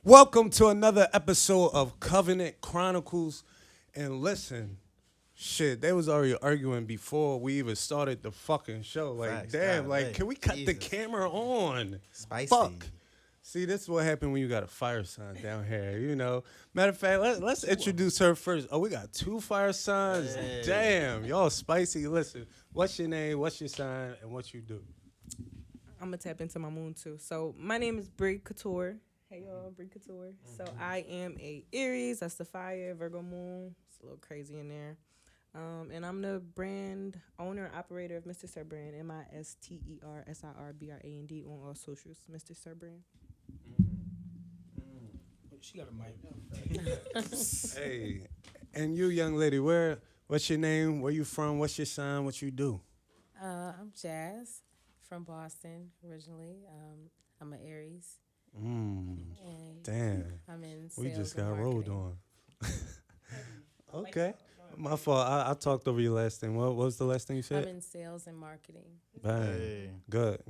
Welcome to another episode of Covenant Chronicles. And listen, shit, they was already arguing before we even started the fucking show. Like, Facts, damn, God, like, hey, can we cut the Jesus. camera on? Spicy. Fuck. See, this is what happened when you got a fire sign down here, you know. Matter of fact, let's introduce her first. Oh, we got two fire signs. Hey. Damn, y'all spicy. Listen, what's your name, what's your sign, and what you do? I'm gonna tap into my moon too. So my name is Brie Couture. Hey y'all, Brie Couture. So I am a Aries. That's the fire Virgo moon. It's a little crazy in there. And I'm the brand owner and operator of Mr. Sir Brand. MISTERSIRBRAND on all socials. Mr. Sir Brand. She got a mic. Hey, and you, young lady, what's your name? Where you from? What's your sign? What you do? I'm Jazz from Boston originally. I'm an Aries. And Damn, I'm in we sales just and got rolled marketing. on. Okay, my fault. I talked over your last thing. What was the last thing you I'm said? in sales and marketing. Bang. Hey. Good.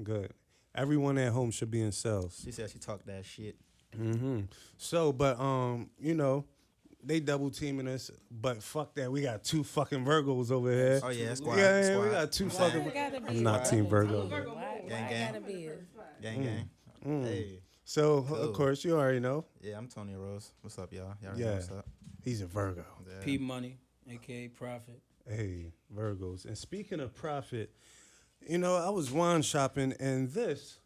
Everyone at home should be in sales. She said she talked that shit. So, but you know, they double teaming us. But fuck that, we got two fucking Virgos over here. Oh yeah, squad. Yeah, squad. we got two Why fucking. it gotta be I'm not a Team Virgo. Virgo. Why Gang, gang. gotta be a... Gang. Hey. So Cool. of course you already know Yeah, I'm Tony Rose. What's up, y'all? Y'all already Yeah. know what's up. he's a Virgo. Yeah. P Money, aka Profit. Hey, Virgos. And speaking of profit, you know, I was wine shopping and this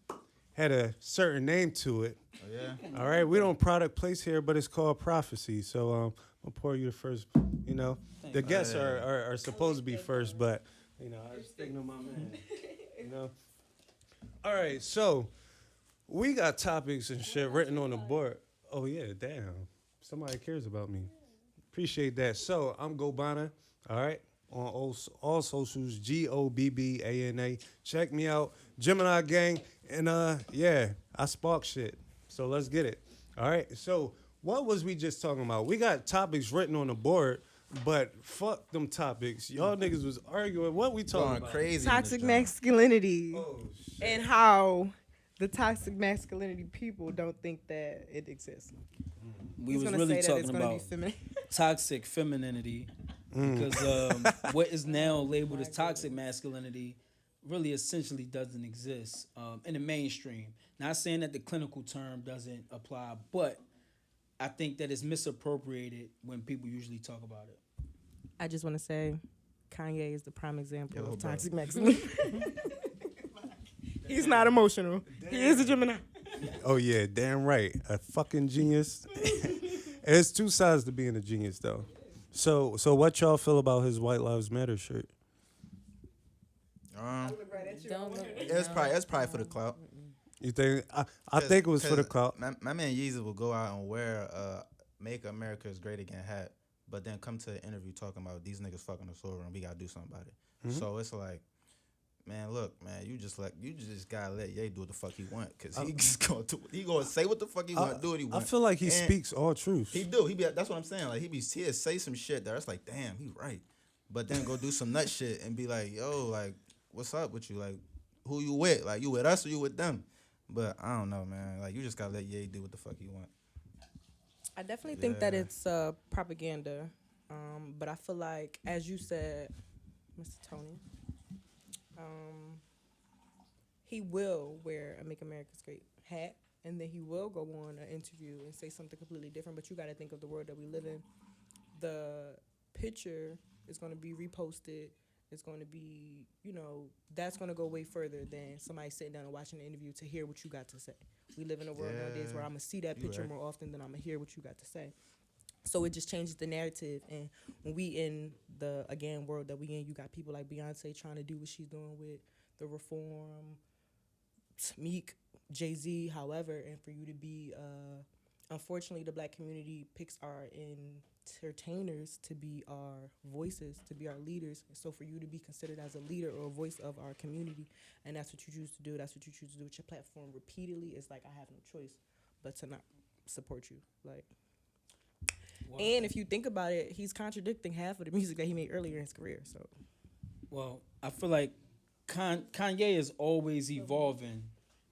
had a certain name to it. Oh yeah. All right, we don't product place here, but it's called prophecy. So I'll pour you the first. You know, the guests are supposed to be first, but you know, I was thinking of my man. You know. All right, so we got topics and shit written on the board. Oh yeah, damn, somebody cares about me. Appreciate that. So I'm Gobana. All right. On all socials, GOBBANA. Check me out, Gemini Gang, and yeah, I spark shit. So let's get it. All right. So what was we just talking about? We got topics written on the board, but fuck them topics. Y'all niggas was arguing. What we talking Going about? crazy. Toxic in this masculinity. Oh shit. And how the toxic masculinity people don't think that it exists. We He's was gonna really say that it's talking gonna about be feminine. toxic femininity because what is now labeled as toxic masculinity really essentially doesn't exist in the mainstream. Not saying that the clinical term doesn't apply, but I think that it's misappropriated when people usually talk about it. I just want to say, Kanye is the prime example Yo, of bro. toxic masculinity. He's not emotional. He is a Gemini. Oh yeah, damn right. A fucking genius. There's two sides to being a genius though. So what y'all feel about his White Lives Matter shirt? Don't look, It's probably for the clout. You think? I think it was for the clout. My man Yeezy will go out and wear "Make America Is Great Again" hat, but then come to the interview talking about these niggas fucking us over and we gotta do something about it. So it's like, man, look, man, you just gotta let Ye do what the fuck he want, cause he gonna say what the fuck he want, do what he I want. feel like he And speaks all truth. He do. That's what I'm saying. Like he'll say some shit that it's like, damn, he right. But then go do some nut shit and be like, yo, like, what's up with you? Like, who you with? Like, you with us or you with them? But I don't know, man. Like, you just gotta let Ye do what the fuck he want. I definitely think that Yeah. it's propaganda. But I feel like, as you said, Mr. Tony, he will wear a Make America Great hat, and then he will go on an interview and say something completely different. But you got to think of the world that we live in. The picture is going to be reposted. It's going to be, you know, that's going to go way further than somebody sitting down and watching the interview to hear what you got to say. We live in a world nowadays where I'm going to see that You picture right. more often than I'm going to hear what you got to say. So it just changes the narrative. And when we in the, again, world that we in, you got people like Beyonce trying to do what she's doing with the reform, Meek, Jay-Z, however, and for you to be, unfortunately, the black community picks our entertainers to be our voices, to be our leaders. So for you to be considered as a leader or a voice of our community, and that's what you choose to do, that's what you choose to do with your platform repeatedly, it's like I have no choice but to not support you. Like, Well, and if you think about it, he's contradicting half of the music that he made earlier in his career. So well, I feel like Kanye is always evolving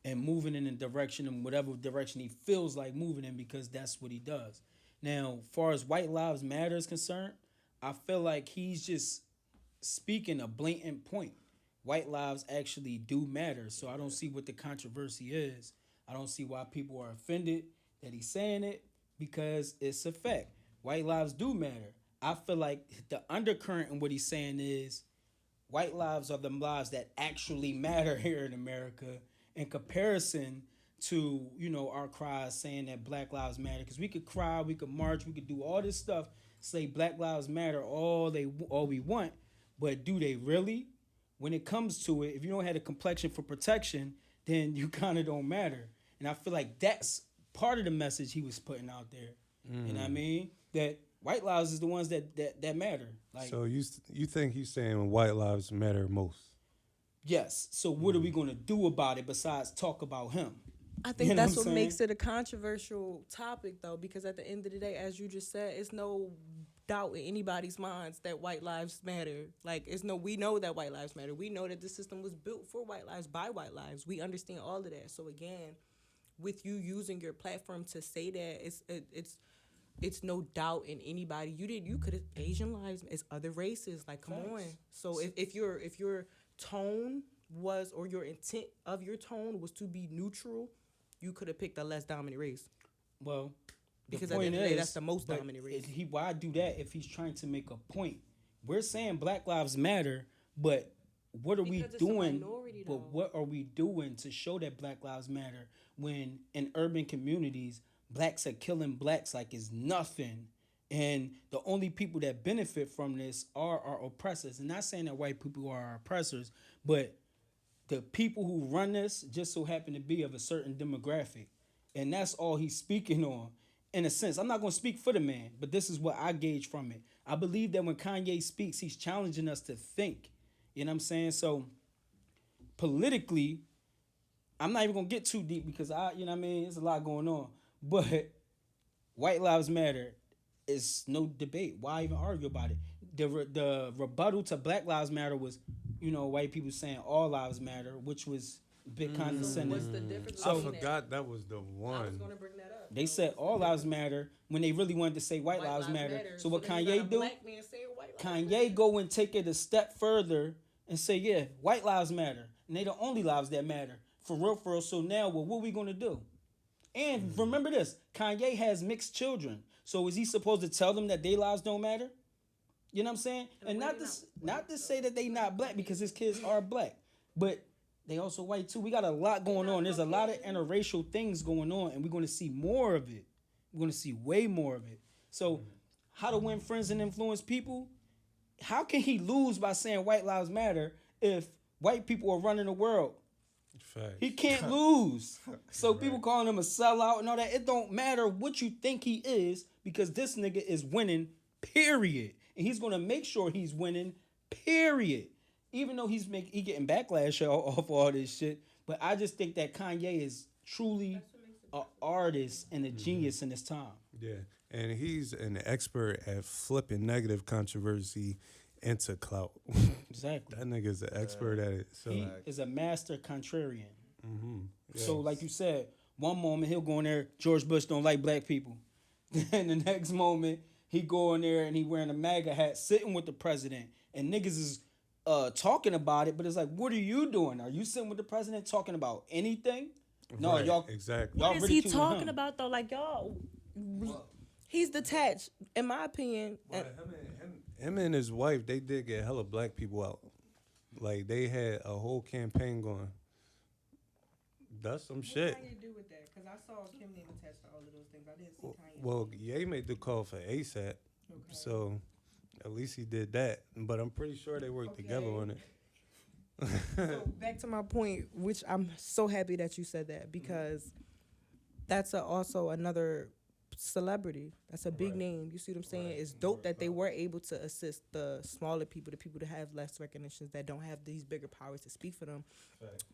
and moving in a direction, in whatever direction he feels like moving in, because that's what he does. Now, far as White Lives Matter is concerned, I feel like he's just speaking a blatant point. White lives actually do matter, so I don't see what the controversy is. I don't see why people are offended that he's saying it, because it's a fact. White lives do matter. I feel like the undercurrent in what he's saying is white lives are the lives that actually matter here in America, in comparison to, you know, our cries saying that Black Lives Matter. Because we could cry, we could march, we could do all this stuff, say Black Lives Matter all we want, but do they really? When it comes to it, if you don't have a complexion for protection, then you kind of don't matter. And I feel like that's part of the message he was putting out there. You know what I mean? That white lives is the ones that matter. Like, so you think he's saying white lives matter most? yes. So what are we going to do about it besides talk about him? I think You know that's what what I'm makes saying? it a controversial topic, though, because at the end of the day, as you just said, it's no doubt in anybody's minds that white lives matter. Like, we know that white lives matter. We know that the system was built for white lives by white lives. We understand all of that. So again, with you using your platform to say that, it's no doubt in anybody. You could have Asian lives as other races. Like, come on. So if your tone was, or your intent of your tone was to be neutral, you could have picked a less dominant race. Well, Because the at the point end of the day, is, that's the most but dominant race. why do that if he's trying to make a point? We're saying Black Lives Matter, but what are we Because it's a doing? minority, But though. what are we doing to show that Black Lives Matter when in urban communities, blacks are killing blacks like it's nothing? And the only people that benefit from this are our oppressors. And not saying that white people are our oppressors, but the people who run this just so happen to be of a certain demographic. And that's all he's speaking on. In a sense, I'm not going to speak for the man, but this is what I gauge from it. I believe that when Kanye speaks, he's challenging us to think. You know what I'm saying? So politically, I'm not even going to get too deep because you know what I mean? There's a lot going on. But white lives matter is no debate. Why even argue about it? The rebuttal to Black Lives Matter was, you know, white people saying all lives matter, which was a bit condescending. What's the difference? I between forgot that was the one. I was going to bring that up. They said all lives matter when they really wanted to say white lives matter. So what then you got a Kanye do? black man saying white lives Kanye go and take it a step further and say, yeah, white lives matter. And they the only lives that matter. For real. So now, well, what we going to do? And remember this, Kanye has mixed children. So is he supposed to tell them that their lives don't matter? You know what I'm saying? And not to say that they not black, because his kids are black. But they also white too. We got a lot going on. There's a lot of interracial things going on, and we're going to see more of it. We're going to see way more of it. So how to win friends and influence people? How can he lose by saying white lives matter if white people are running the world? Fact. He can't lose. So people calling him a sellout and all that. It don't matter what you think he is, because this nigga is winning, period. And he's gonna make sure he's winning, period. Even though he getting backlash off all this shit. But I just think that Kanye is truly an artist and a genius in his time. Yeah, and he's an expert at flipping negative controversy into clout. Exactly. That nigga's an expert at it. So He is a master contrarian. yes. So like you said, one moment he'll go in there, George Bush don't like black people. Then the next moment he go in there and he wearing a MAGA hat, sitting with the president, and niggas is talking about it, but it's like, what are you doing? Are you sitting with the president talking about anything? No, Right, y'all exactly. y'all What is really he tuning talking him. about, though? Like, y'all, he's detached, in my opinion. Him and his wife, they did get hella black people out. Like, they had a whole campaign going. That's some shit. Kanye do with that? Because I saw Kim name attached to all of those things. I didn't see Kanye. Well, Ye made the call for ASAP, so at least he did that. But I'm pretty sure they worked together on it. So back to my point, which I'm so happy that you said that, because that's also another celebrity. That's a big name. You see what I'm saying? It's dope that they were able to assist the smaller people, the people that have less recognitions, that don't have these bigger powers to speak for them.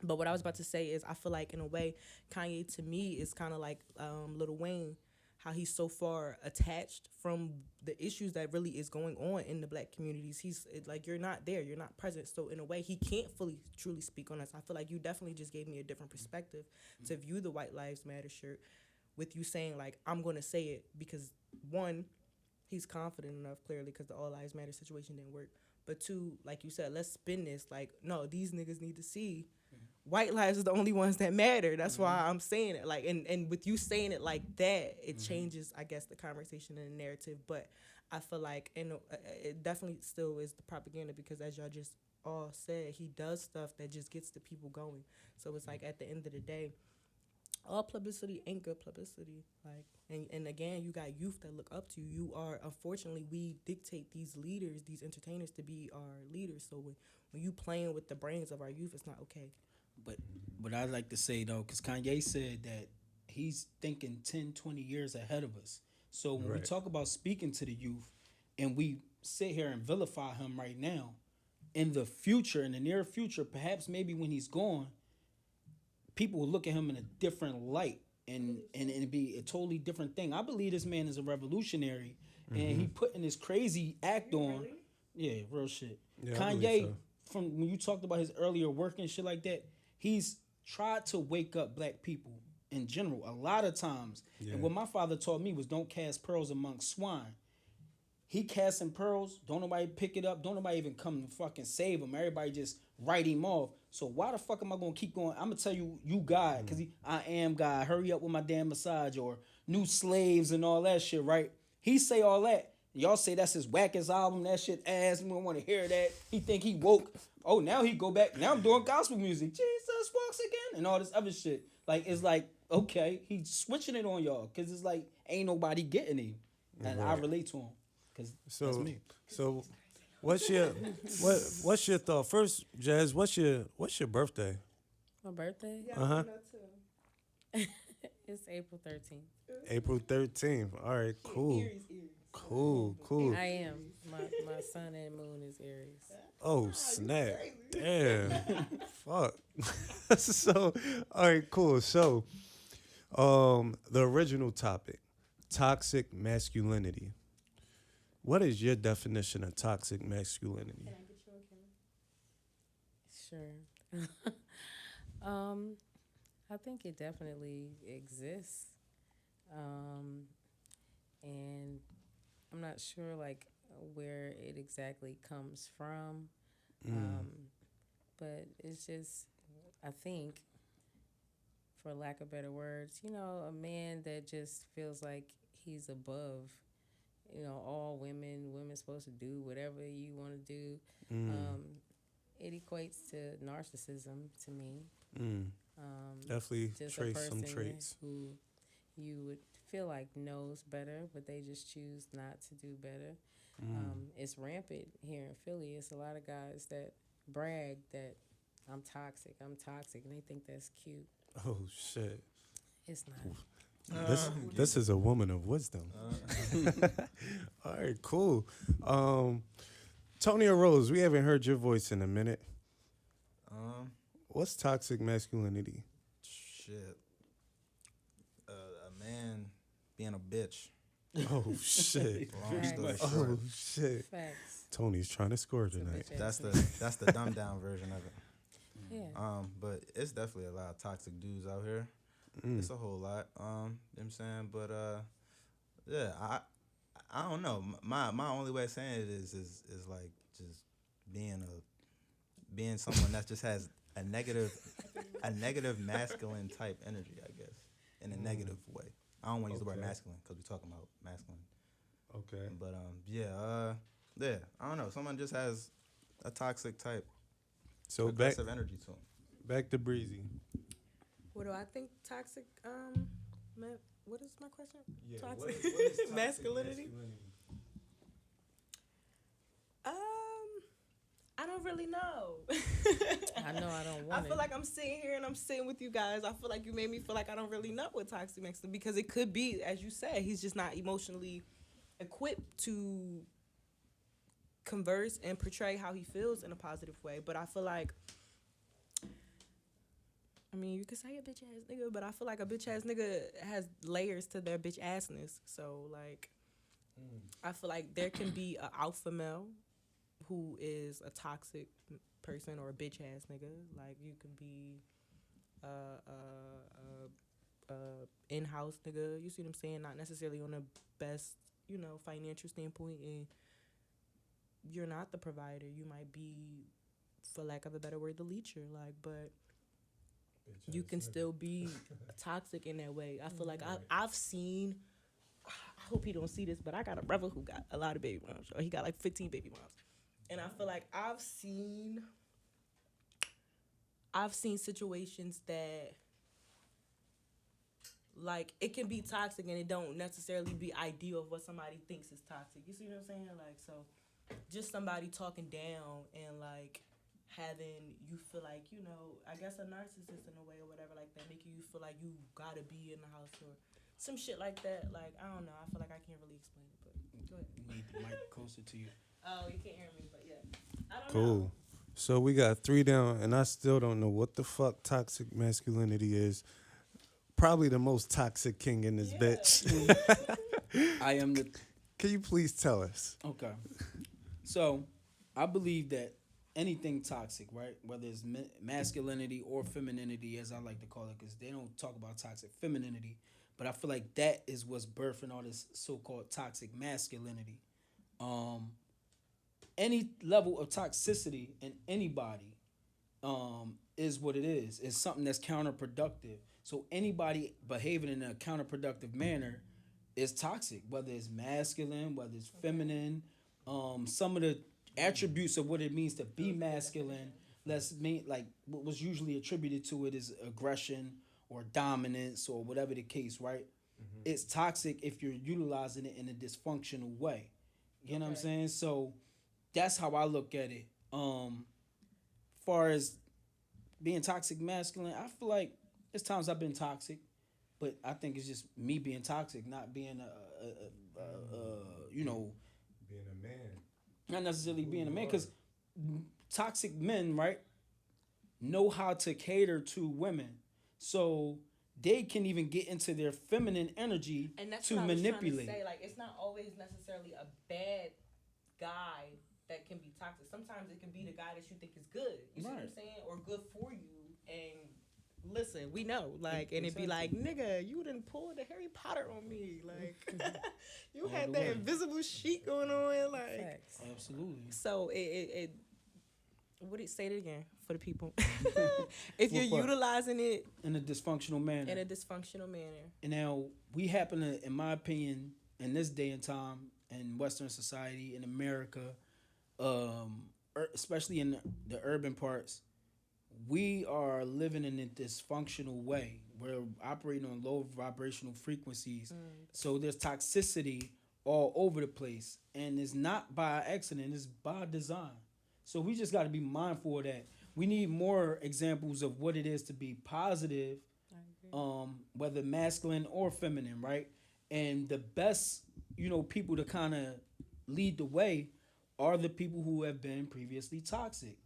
But what I was about to say is, I feel like in a way, Kanye to me is kind of like Lil Wayne. how he's so far attached from the issues that really is going on in the black communities. Like, you're not there, you're not present. So in a way, he can't fully truly speak on us. I feel like you definitely just gave me a different perspective to view the White Lives Matter shirt, with you saying, like, I'm going to say it because, one, he's confident enough, clearly, because the All Lives Matter situation didn't work. But two, like you said, let's spin this. Like, no, these niggas need to see white lives are the only ones that matter. That's why I'm saying it. Like, and with you saying it like that, it changes, I guess, the conversation and the narrative. But I feel like, and it definitely still is the propaganda, because as y'all just all said, he does stuff that just gets the people going. So it's like, at the end of the day, all publicity ain't good publicity. Like, and again, you got youth that look up to you. You are, unfortunately, we dictate these leaders, these entertainers, to be our leaders. So when you playing with the brains of our youth, it's not okay. But I'd like to say, though, because Kanye said that he's thinking 10, 20 years ahead of us. So when we talk about speaking to the youth and we sit here and vilify him right now, in the future, in the near future, perhaps maybe when he's gone, people will look at him in a different light and it'd be a totally different thing. I believe this man is a revolutionary, and he putting this crazy act on. Yeah, real shit. Yeah, Kanye, from when you talked about his earlier work and shit like that, he's tried to wake up black people in general a lot of times. Yeah. And what my father taught me was, don't cast pearls amongst swine. He casting pearls, don't nobody pick it up, don't nobody even come and fucking save him. Everybody just write him off. So why the fuck am I gonna keep going? I'm gonna tell you God, because I am God. Hurry up with my damn massage, or new slaves and all that shit, right? He say all that. Y'all say that's his wackest album, that shit ass, we don't want to hear that. He think he woke. Oh, now he go back. Now I'm doing gospel music. Jesus walks again, and all this other shit. Like, it's like, okay, he's switching it on y'all, because it's like, ain't nobody getting him. And I relate to him, because that's me. So what's your thought? First, Jazz, what's your birthday? My birthday? Uh-huh. It's April 13th. April 13th. All right, cool. Cool. I am. My sun and moon is Aries. Oh, snap. Damn. Fuck. So, all right, cool. So, the original topic, toxic masculinity. What is your definition of toxic masculinity? Can I get you a camera? Sure. I think it definitely exists. And I'm not sure, like, where it exactly comes from. But it's just, I think, for lack of better words, a man that just feels like he's above, all women supposed to do whatever you want to do. It equates to narcissism to me. Definitely just trace a some person traits. who you would feel like knows better, but they just choose not to do better. It's rampant here in Philly. It's a lot of guys that brag that I'm toxic, and they think that's cute. Oh, shit. It's not. This is a woman of wisdom. All right, cool. Tonya Rose, we haven't heard your voice in a minute. What's toxic masculinity? Shit. A man being a bitch. Oh, shit. Long story short. Oh, shit. Facts. Tony's trying to score tonight. That's the dumbed down version of it. Yeah. But it's definitely a lot of toxic dudes out here. It's a whole lot. You know what I'm saying? But yeah, I don't know. My only way of saying it is like just being someone that just has a negative masculine type energy, I guess, in a negative way. I don't want to use the word masculine because we're talking about masculine. Okay. But yeah, I don't know. Someone just has a toxic type, so aggressive energy to them. Back to Breezy. What do I think toxic, what is my question? Yeah, Toxic what is toxic masculinity? I don't really know. I know I don't want I feel like I'm sitting here and I'm sitting with you guys. I feel like you made me feel like I don't really know what toxic masculinity, because it could be, as you said, he's just not emotionally equipped to converse and portray how he feels in a positive way. But I feel like I mean, you could say a bitch ass nigga, but I feel like a bitch ass nigga has layers to their bitch assness. So like, I feel like there can be an alpha male who is a toxic person or a bitch ass nigga. Like you can be in-house nigga. You see what I'm saying? Not necessarily on the best, financial standpoint, and you're not the provider. You might be, for lack of a better word, the leecher. Like, but you can still be toxic in that way. I feel like I've seen. I hope he don't see this, but I got a brother who got a lot of baby moms. Or he got like 15 baby moms, and I feel like I've seen situations that, like, it can be toxic and it don't necessarily be ideal of what somebody thinks is toxic. You see what I'm saying? Like, so just somebody talking down and like having you feel like, I guess a narcissist in a way or whatever like that, making you feel like you gotta be in the house or some shit like that. Like, I don't know. I feel like I can't really explain it, but go ahead. You need the mic closer to you. Oh, you can't hear me, but yeah. I don't know. Cool. So we got 3 down, and I still don't know what the fuck toxic masculinity is. Probably the most toxic king in this bitch. I am the. Can you please tell us? Okay. So, I believe that anything toxic, right? Whether it's masculinity or femininity, as I like to call it, because they don't talk about toxic femininity, but I feel like that is what's birthing all this so-called toxic masculinity. Any level of toxicity in anybody is what it is. It's something that's counterproductive. So anybody behaving in a counterproductive manner is toxic, whether it's masculine, whether it's feminine. Some of the attributes of what it means to be masculine, like what was usually attributed to it is aggression or dominance or whatever the case, right? Mm-hmm. It's toxic if you're utilizing it in a dysfunctional way. You know what I'm saying? So that's how I look at it. Far as being toxic masculine, I feel like there's times I've been toxic, but I think it's just me being toxic, not being being a man. Not necessarily being a man, because toxic men, right, know how to cater to women, so they can even get into their feminine energy and that's to what manipulate. I was trying to say. Like, it's not always necessarily a bad guy that can be toxic. Sometimes it can be the guy that you think is good. You see what I'm saying? Or good for you. And listen, we know. Like, and it'd be like, nigga, you done pulled the Harry Potter on me. Like, you had that invisible sheet going on. Like, Facts. Absolutely. So it what did say it again for the people? If you're utilizing it in a dysfunctional manner. And now we happen to, in my opinion, in this day and time in Western society, in America, especially in the urban parts, we are living in a dysfunctional way. We're operating on low vibrational frequencies. So there's toxicity all over the place. And it's not by accident, it's by design. So we just got to be mindful of that. We need more examples of what it is to be positive, whether masculine or feminine, right? And the best, people to kind of lead the way are the people who have been previously toxic.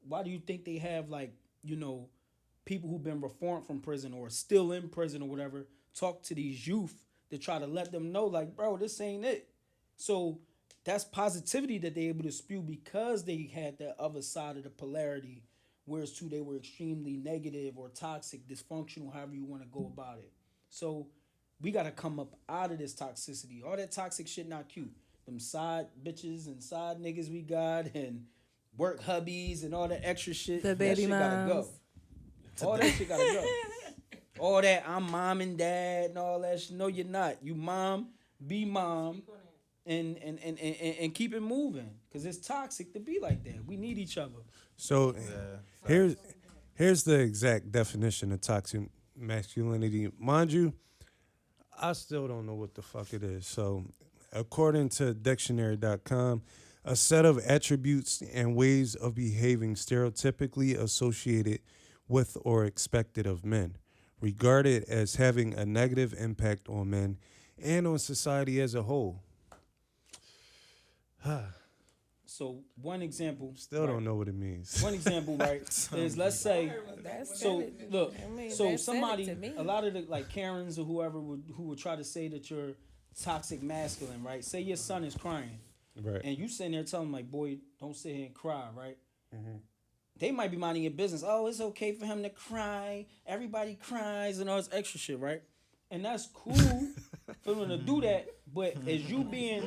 Why do you think they have, like, people who've been reformed from prison or still in prison or whatever, talk to these youth to try to let them know, like, bro, this ain't it. So that's positivity that they're able to spew because they had that other side of the polarity, whereas too they were extremely negative or toxic, dysfunctional, however you want to go about it. So we got to come up out of this toxicity. All that toxic shit not cute. Them side bitches and side niggas we got and work hubbies and all that extra shit. The baby that shit moms. gotta go. All that shit gotta go. All that I'm mom and dad and all that shit. No, you're not. You mom, be mom, and keep it moving. Because it's toxic to be like that. We need each other. So here's the exact definition of toxic masculinity. Mind you, I still don't know what the fuck it is. So according to dictionary.com, a set of attributes and ways of behaving stereotypically associated with or expected of men, regarded as having a negative impact on men and on society as a whole. So one example. Still right, don't know what it means. One example, right, is let's say. That's So it. look, I mean, so that said it somebody, to me. a lot of the like Karens or whoever who would try to say that you're toxic masculine, right? Say your son is crying, Right. and you sitting there telling him like, boy, don't sit here and cry, right? They might be minding your business. Oh, it's okay for him to cry. Everybody cries and all this extra shit, right? And that's cool for them to do that. But as you being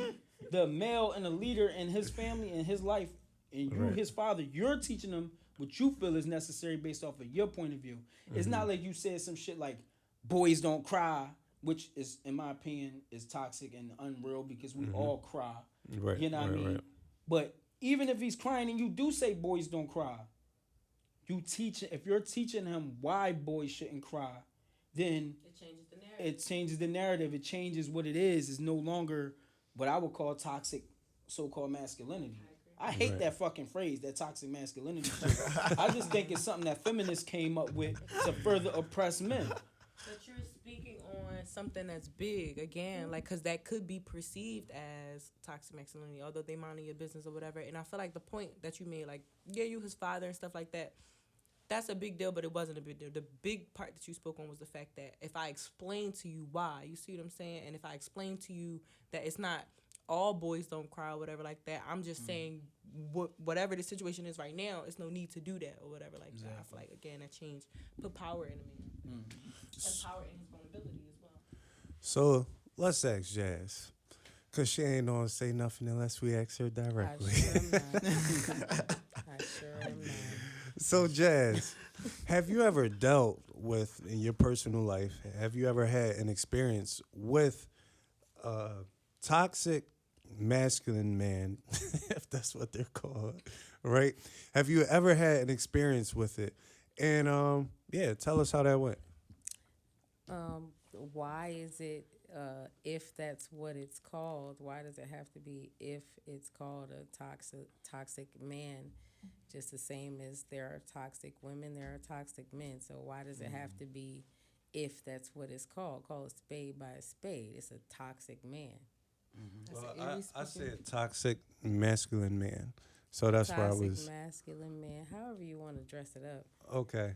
the male and the leader in his family and his life, and you, Right. his father, you're teaching them what you feel is necessary based off of your point of view. It's not like you said some shit like boys don't cry, which is, in my opinion, is toxic and unreal because we all cry. Right. You know what I right, mean? right. But even if he's crying and you do say boys don't cry, if you're teaching him why boys shouldn't cry, then It changes the narrative. it changes the narrative. It changes what it is. It's no longer what I would call toxic so-called masculinity. I hate Right. that fucking phrase, that toxic masculinity shit. I just think it's something that feminists came up with to further oppress men. But you're speaking on something that's big again, like, because that could be perceived as toxic masculinity, although they minding your business or whatever. And I feel like the point that you made, like, yeah, you his father and stuff like that, that's a big deal, but it wasn't a big deal. The big part that you spoke on was the fact that if I explain to you why, you see what I'm saying? And if I explain to you that it's not all boys don't cry or whatever like that, I'm just saying whatever the situation is right now, it's no need to do that or whatever like that. I feel like, again, that change put power in a man. And power in his vulnerability as well. So let's ask Jazz, cause she ain't gonna say nothing unless we ask her I directly. sure am not. I sure am not. So Jazz, have you ever dealt with in your personal life? Have you ever had an experience with a toxic masculine man, if that's what they're called, right? Have you ever had an experience with it? And yeah, tell us how that went. Why is it, if that's what it's called, why does it have to be if it's called a toxic man? Just the same as there are toxic women, there are toxic men. So why does it have to be if that's what it's called? Call a spade by a spade. It's a toxic man. Well, I said toxic masculine man, so that's why I Toxic was masculine man. However you want to dress it up. okay.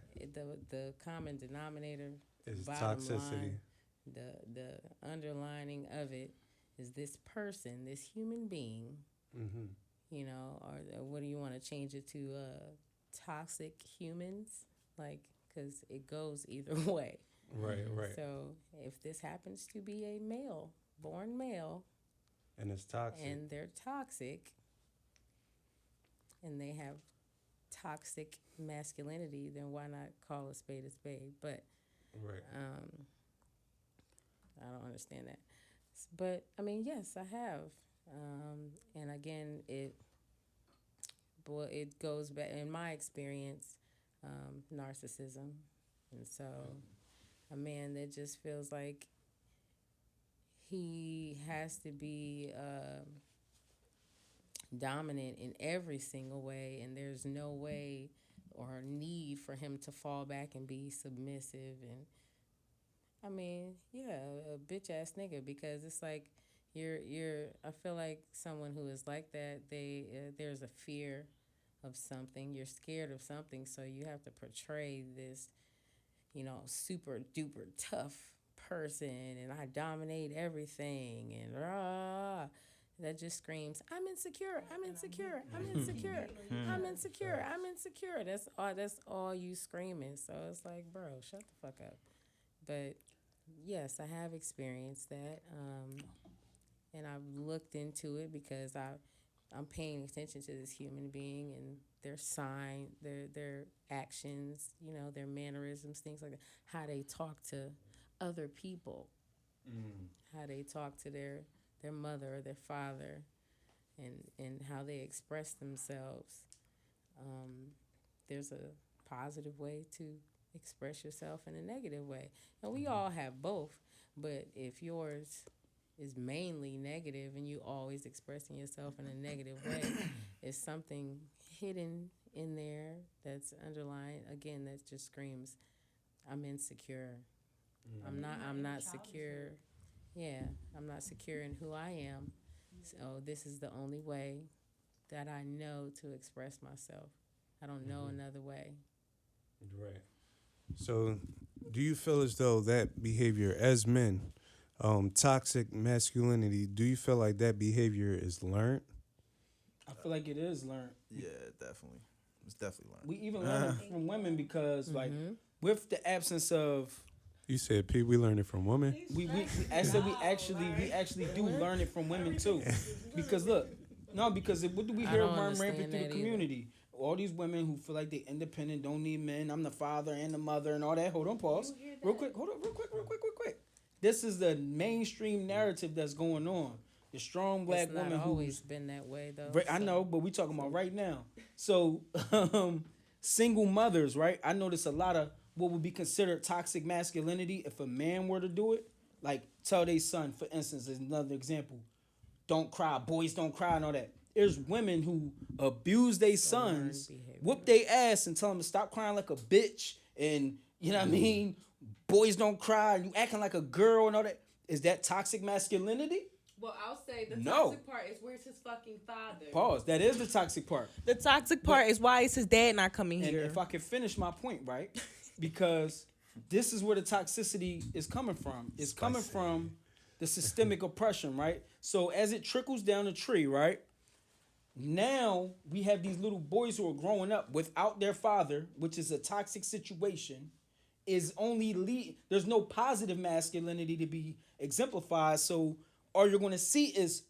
The common denominator Is bottom toxicity. line, the underlining of it is this person, this human being, Mm-hmm. you know, or what do you want to change it to? Toxic humans, like, because it goes either way. Right, right. So if this happens to be a male, born male, And it's toxic. and they're toxic, and they have toxic masculinity, then why not call a spade a spade? But right. I don't understand that. But I mean, yes, I have. And again, it goes back in my experience, narcissism, and so a man that just feels like he has to be dominant in every single way, and there's no way or need for him to fall back and be submissive. And I mean, yeah, a bitch ass nigga, because it's like I feel like someone who is like that, there's a fear of something. You're scared of something, so you have to portray this, super duper tough person, and I dominate everything, and that just screams, I'm insecure, I'm insecure, I'm insecure, I'm insecure, I'm insecure. That's all you screaming. So it's like, bro, shut the fuck up. But yes, I have experienced that, and I've looked into it because I'm paying attention to this human being and their sign, their actions, their mannerisms, things like that, how they talk to other people, how they talk to their mother or their father, and how they express themselves. There's a positive way to express yourself in a negative way. And we all have both, but if yours is mainly negative and you always expressing yourself in a negative way, it's something hidden in there that's underlying, again, that just screams, I'm insecure. I'm not secure. Yeah, I'm not secure in who I am. So this is the only way that I know to express myself. I don't know another way. Right. So, do you feel as though that behavior as men, toxic masculinity, do you feel like that behavior is learned? I feel like it is learned. Yeah, definitely. It's definitely learned. We even learn it from women because, like, with the absence of You said, Pete, we learned it from women. I said we actually do learn it from women too, because look, because what do we hear don't run understand rampant through the that either. community? All these women who feel like they independent, don't need men. I'm the father and the mother and all that. Hold on, pause. Real quick. Hold on, real quick. This is the mainstream narrative that's going on. The strong black It's not woman always who's been that way though. right, I know, but we talking about right now. So, single mothers, right? I notice a lot of what would be considered toxic masculinity if a man were to do it. Like, tell their son, for instance, is another example. Don't cry, boys don't cry and all that. There's women who abuse their sons, behavior. whoop their ass and tell them to stop crying like a bitch and, you know what I mean? Boys don't cry and you acting like a girl and all that. Is that toxic masculinity? Well, I'll say the No. toxic part is where's his fucking father? Pause. That is the toxic part. The toxic part is why is his dad not coming And here? if I can finish my point, right? Because this is where the toxicity is coming from. It's coming from the systemic oppression, right? So as it trickles down the tree, right? Now we have these little boys who are growing up without their father, which is a toxic situation, is only there's no positive masculinity to be exemplified. So all you're going to see is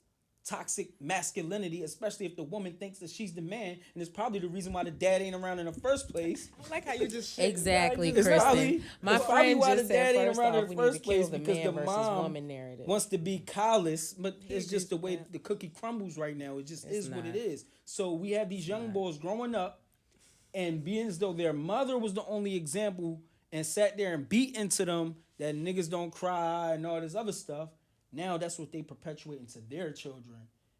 toxic masculinity, especially if the woman thinks that she's the man, and it's probably the reason why the dad ain't around in the first place. I like how you just Exactly, It's Kristen. probably- My it's probably friend why just the said dad ain't first around in off, the we need to first kill place the because man the versus mom woman narrative. wants to be callous, but it's just the way the cookie crumbles right now. It just is what not. it is. So we have these young boys growing up and being as though their mother was the only example and sat there and beat into them that niggas don't cry and all this other stuff. Now that's what they perpetuate into their children.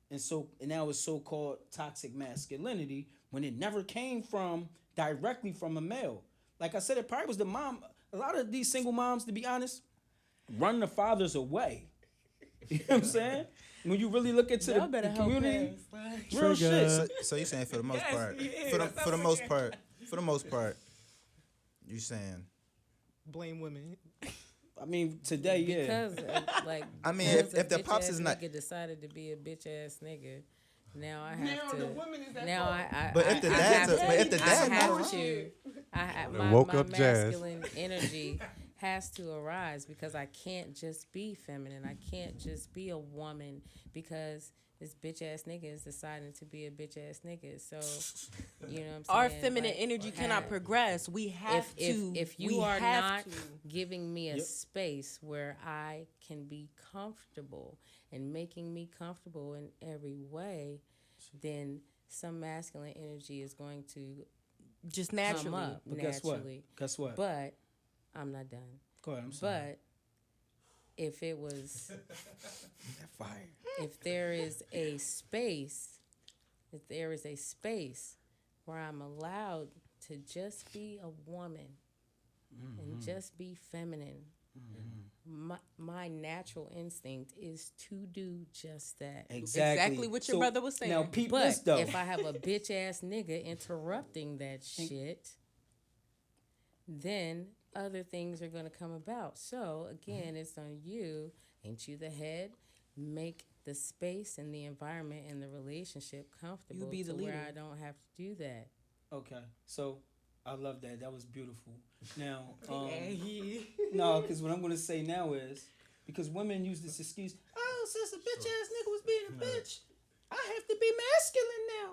And now it's so-called toxic masculinity when it never came from directly from a male. Like I said, it probably was the mom. A lot of these single moms, to be honest, run the fathers away. You know what I'm saying? When you really look into Y'all the better help community, us. real shit. So you saying for the most Yes, part, he is. for the That's most part, you saying? Blame women. I mean, today, yeah. Because like I mean, because if a the pops is bitch-ass not- nigga decided to be a bitch ass nigga, now I have Now to. the woman is at Now fault. I But if the I dad's have a- but if the to- dad I have knows- to. They woke my up Jazz. masculine energy has to arise because I can't just be feminine. I can't just be a woman because this bitch ass nigga is deciding to be a bitch ass nigga. So you know what I'm saying? Our feminine Like, energy cannot progress. We have to. if you we are have not to. giving me a Yep. space where I can be comfortable and making me comfortable in every way, then some masculine energy is going to just come naturally. up But naturally. Guess what? But I'm not done. Go ahead, I'm sorry. But if it was, That fire. if there is a space, where I'm allowed to just be a woman and just be feminine, my natural instinct is to do just that. Exactly what your brother was saying. Now, peep But this, though. if I have a bitch ass nigga interrupting that shit, then other things are gonna come about. So again, it's on you. Ain't you the head? Make the space and the environment and the relationship comfortable be the to where leader. I don't have to do that. Okay, so I love that. That was beautiful. Now, no, because what I'm going to say now is, because women use this excuse, oh, since a bitch ass nigga was being a bitch, I have to be masculine now.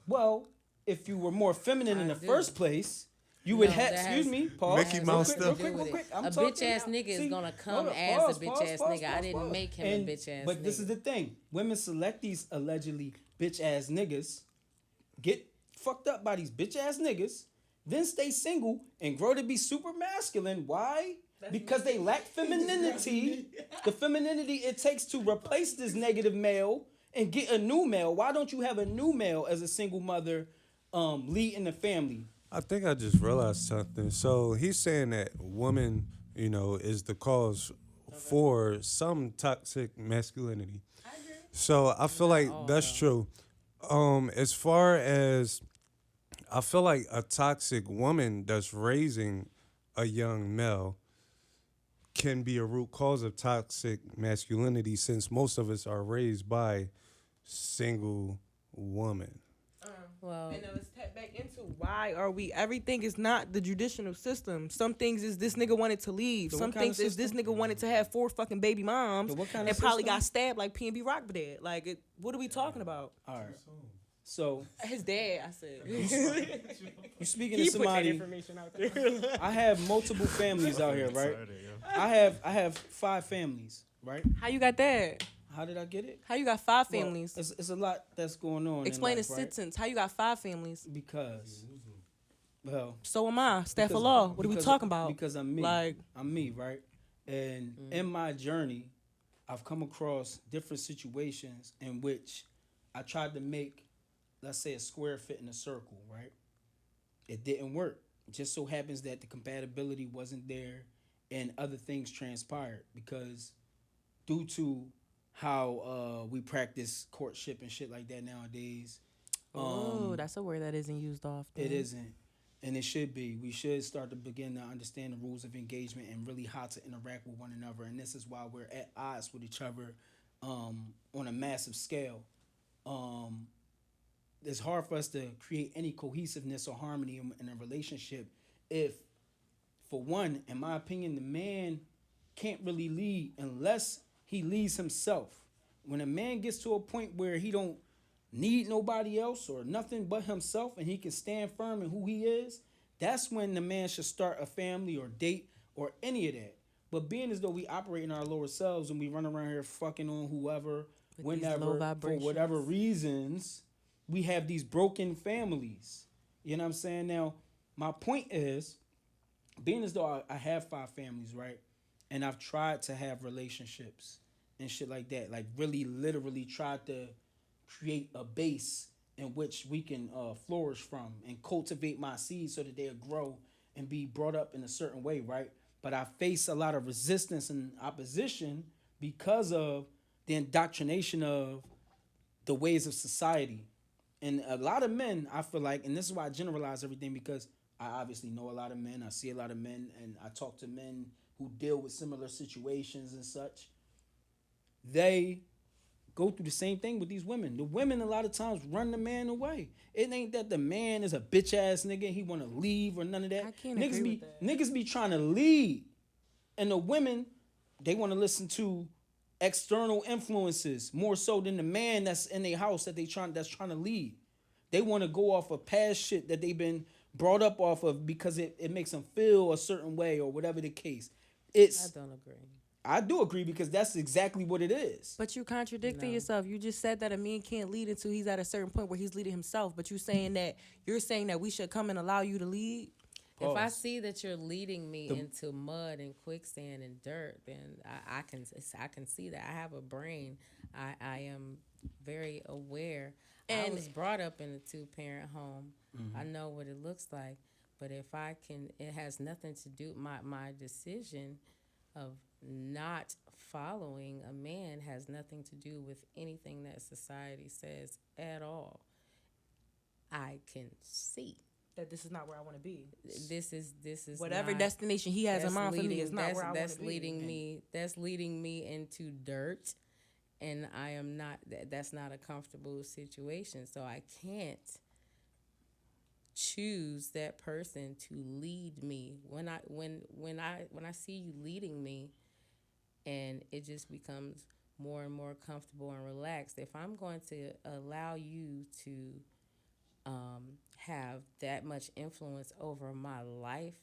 Well, if you were more feminine in I the do. first place, you would No, have, that excuse has- me, pause. Mickey Mouse Nothing stuff. to do Real with quick. it. I'm A talking bitch ass now. nigga is See, gonna come hold up, as pause, a bitch pause, ass pause, nigga. I pause, didn't pause. make him And- a bitch ass But nigga. this is the thing. Women select these allegedly bitch ass niggas, get fucked up by these bitch ass niggas, then stay single and grow to be super masculine. Why? Because they lack femininity. The femininity it takes to replace this negative male and get a new male. Why don't you have a new male as a single mother leading the family? I think I just realized something. So he's saying that woman, is the cause for some toxic masculinity. So I feel like all, that's true. As far as I feel like a toxic woman that's raising a young male can be a root cause of toxic masculinity since most of us are raised by single women. Well, And then let's tap back into why are we? Everything is not the judicial system. Some things is this nigga wanted to leave. So Some what kind of things is this system? nigga wanted to have 4 fucking baby moms So what kind and of probably system? got stabbed like P&B Rock did. Like, what are we talking about? All right. So His dad, I said. you speaking He to put that somebody. information out there. I have multiple families out here, right? I have 5 families, right? How you got that? How did I get it? How you got 5 Well, families? it's a lot that's going on. Explain in the life, right? sentence. How you got 5 families? Because, well, So am I. Staff of because- law. What are we because- talking about? Because I'm me. Like, I'm me, right? And in my journey, I've come across different situations in which I tried to make, let's say, a square fit in a circle, right? It didn't work. It just so happens that the compatibility wasn't there and other things transpired because due to how we practice courtship and shit like that nowadays, oh, that's a word that isn't used often. it isn't. And it should be. We should start to begin to understand the rules of engagement and really how to interact with one another. And this is why we're at odds with each other on a massive scale. It's hard for us to create any cohesiveness or harmony in a relationship if, for one, in my opinion, the man can't really lead unless he leads himself. When a man gets to a point where he don't need nobody else or nothing but himself and he can stand firm in who he is, that's when the man should start a family or date or any of that. But being as though we operate in our lower selves and we run around here fucking on whoever, With these whenever, low for vibrations. whatever reasons, we have these broken families. You know what I'm saying? Now, my point is, being as though I have 5 families, right? And I've tried to have relationships and shit like that. Like really literally tried to create a base in which we can flourish from and cultivate my seeds so that they'll grow and be brought up in a certain way, right? But I face a lot of resistance and opposition because of the indoctrination of the ways of society. And a lot of men, I feel like, and this is why I generalize everything because I obviously know a lot of men, I see a lot of men, and I talk to men who deal with similar situations and such. They go through the same thing with these women. The women a lot of times run the man away. It ain't that the man is a bitch ass nigga and he want to leave or none of that. I can't niggas agree be with that. niggas be trying to lead, and the women they want to listen to external influences more so than the man that's in their house that's trying to lead. They want to go off of past shit that they've been brought up off of because it makes them feel a certain way or whatever the case. I don't agree. I do agree because that's exactly what it is. But you contradicting No. yourself. You just said that a man can't lead until he's at a certain point where he's leading himself. But you're saying that we should come and allow you to lead. If I Pause. see that you're leading me into mud and quicksand and dirt, then I can see that. I have a brain. I am very aware. I And- was brought up in a 2-parent home. I know what it looks like. But if I can, it has nothing to do. My decision of not following a man has nothing to do with anything that society says at all. I can see. That this is not where I want to be. This is Whatever not- destination he has in that's mind for me leading- is not where I want that's to be. leading me into dirt, and I am not. That's not a comfortable situation. So I can't choose that person to lead me when I see you leading me, and it just becomes more and more comfortable and relaxed. If I'm going to allow you to have that much influence over my life,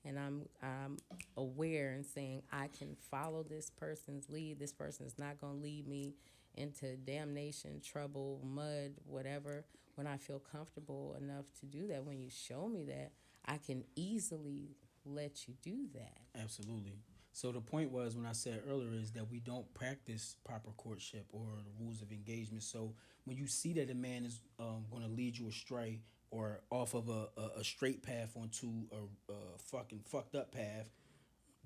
and I'm aware and saying I can follow this person's lead. This person is not going to lead me into damnation, trouble, mud, whatever. When I feel comfortable enough to do that, when you show me that, I can easily let you do that. Absolutely. So the point was when I said earlier is that we don't practice proper courtship or the rules of engagement. So when you see that a man is going to lead you astray or off of a straight path onto a fucking fucked up path,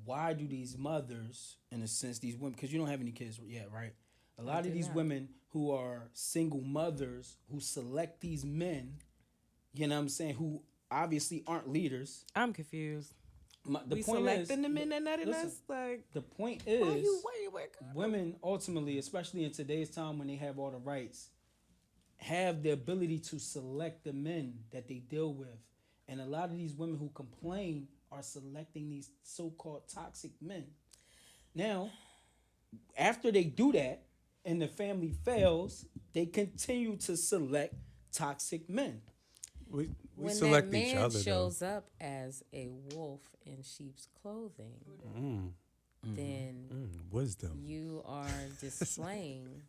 why do these mothers, in a sense, these women, because you don't have any kids yet, right? A lot of did these not. women who are single mothers who select these men, you know what I'm saying, who obviously aren't leaders. I'm confused. The We point is, selecting the men that nutty listen, us like. the point Why is, you wait? women ultimately, especially in today's time when they have all the rights, have the ability to select the men that they deal with. And a lot of these women who complain are selecting these so-called toxic men. Now, after they do that and the family fails, they continue to select toxic men. We When select that each man other shows up as a wolf in sheep's clothing, then wisdom. you are displaying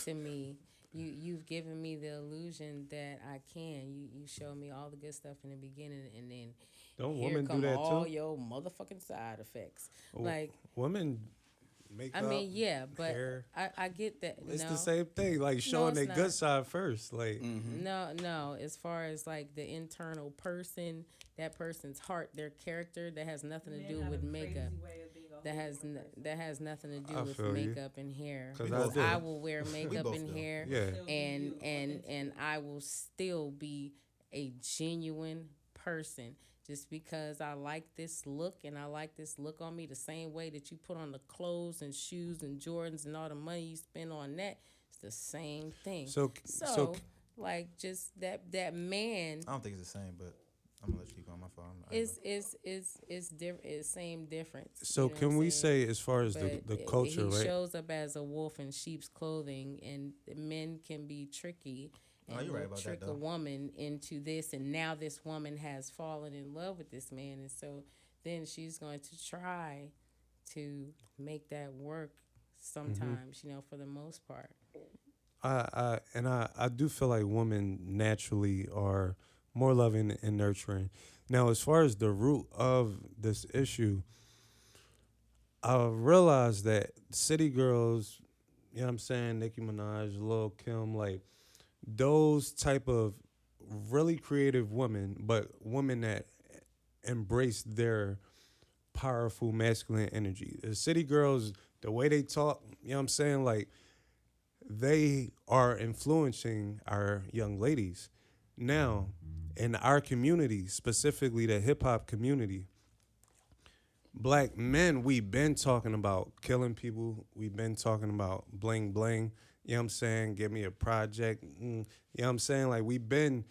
to me. You've given me the illusion that I can. You show me all the good stuff in the beginning, and then Don't here women do come that all too? your motherfucking side effects. W- Like, Women make I mean, yeah, but hair. I get that. It's No, the same thing. Like showing it's their good not. side first. Like no. As far as like the internal person, that person's heart, their character, that has nothing to do with makeup. That has nothing to do I with feel you. makeup and hair. 'Cause both do. I will wear makeup both and do. hair, Yeah. and I will still be a genuine person. Just because I like this look and I like this look on me, the same way that you put on the clothes and shoes and Jordans and all the money you spend on that, it's the same thing. So Like just that man I don't think it's the same, but I'm gonna let you go on my phone. is different. It's same difference. so you know what can I'm we saying? say as far as But the culture, he right? shows up as a wolf in sheep's clothing, and men can be tricky and you're right will about that, trick a though. woman into this, and now this woman has fallen in love with this man, and so then she's going to try to make that work sometimes, for the most part. I do feel like women naturally are more loving and nurturing. Now, as far as the root of this issue, I realized that city girls, you know what I'm saying, Nicki Minaj, Lil Kim, like those type of really creative women, but women that embrace their powerful masculine energy. The city girls, the way they talk, you know what I'm saying, like they are influencing our young ladies. Now, in our community, specifically the hip hop community, black men, we've been talking about killing people. We've been talking about bling bling. You know what I'm saying? Give me a project. You know what I'm saying? Like we've been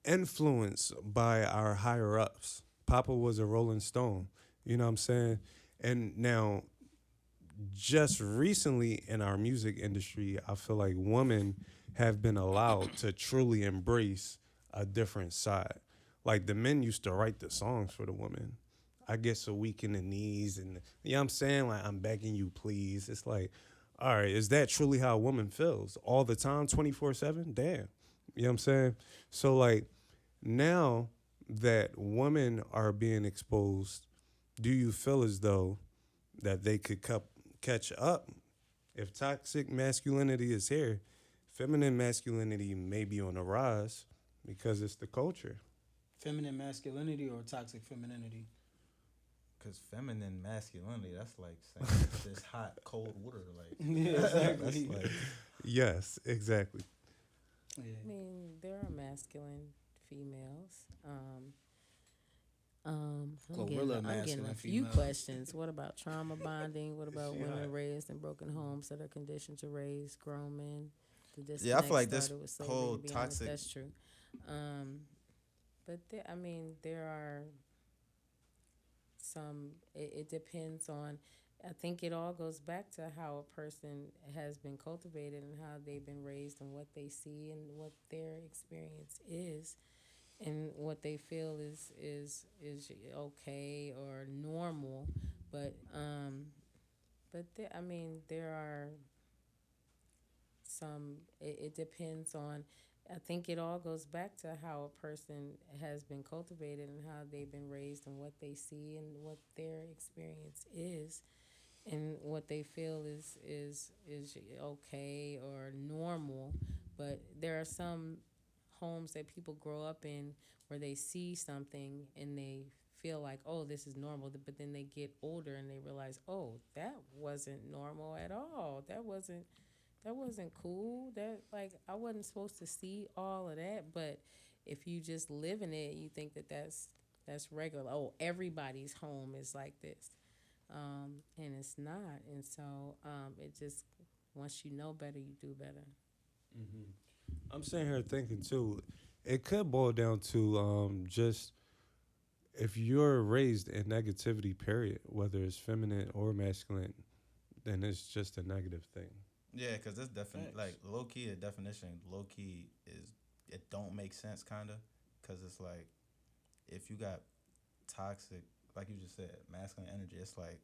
influenced by our higher ups. Papa was a Rolling Stone. You know what I'm saying? And now, just recently in our music industry, I feel like women have been allowed to truly embrace a different side. Like the men used to write the songs for the women. I get so weak in the knees, and you know what I'm saying? Like, I'm begging you, please. It's like, all right, is that truly how a woman feels all the time, 24/7? Damn. You know what I'm saying? So like now that women are being exposed, do you feel as though that they could catch up? If toxic masculinity is here, feminine masculinity may be on the rise because it's the culture. Feminine masculinity or toxic femininity? Because feminine masculinity, that's like saying this hot, cold water. Like, Yeah, exactly. That's like, yes, exactly. I mean, there are masculine females. I'm Gorilla getting masculine a few female. questions. What about trauma bonding? What about women raised in broken homes that are conditioned to raise grown men? Yeah, I feel like this started with slavery, whole to be honest. toxic- That's true. But there are some. It depends on. I think it all goes back to how a person has been cultivated and how they've been raised and what they see and what their experience is and what they feel is okay or normal. But there are some. It depends on. I think it all goes back to how a person has been cultivated and how they've been raised and what they see and what their experience is and what they feel is okay or normal. But there are some homes that people grow up in where they see something and they feel like, oh, this is normal, but then they get older and they realize, oh, that wasn't normal at all. That wasn't cool. That, like, I wasn't supposed to see all of that. But if you just live in it, you think that that's regular. Oh, everybody's home is like this, and it's not. And so it just, once you know better, you do better. I'm sitting here thinking too. It could boil down to just if you're raised in negativity, period, whether it's feminine or masculine, then it's just a negative thing. Yeah, because this definitely, like, low-key, the definition, low-key is, it don't make sense, kind of, because it's like, if you got toxic, like you just said, masculine energy, it's like,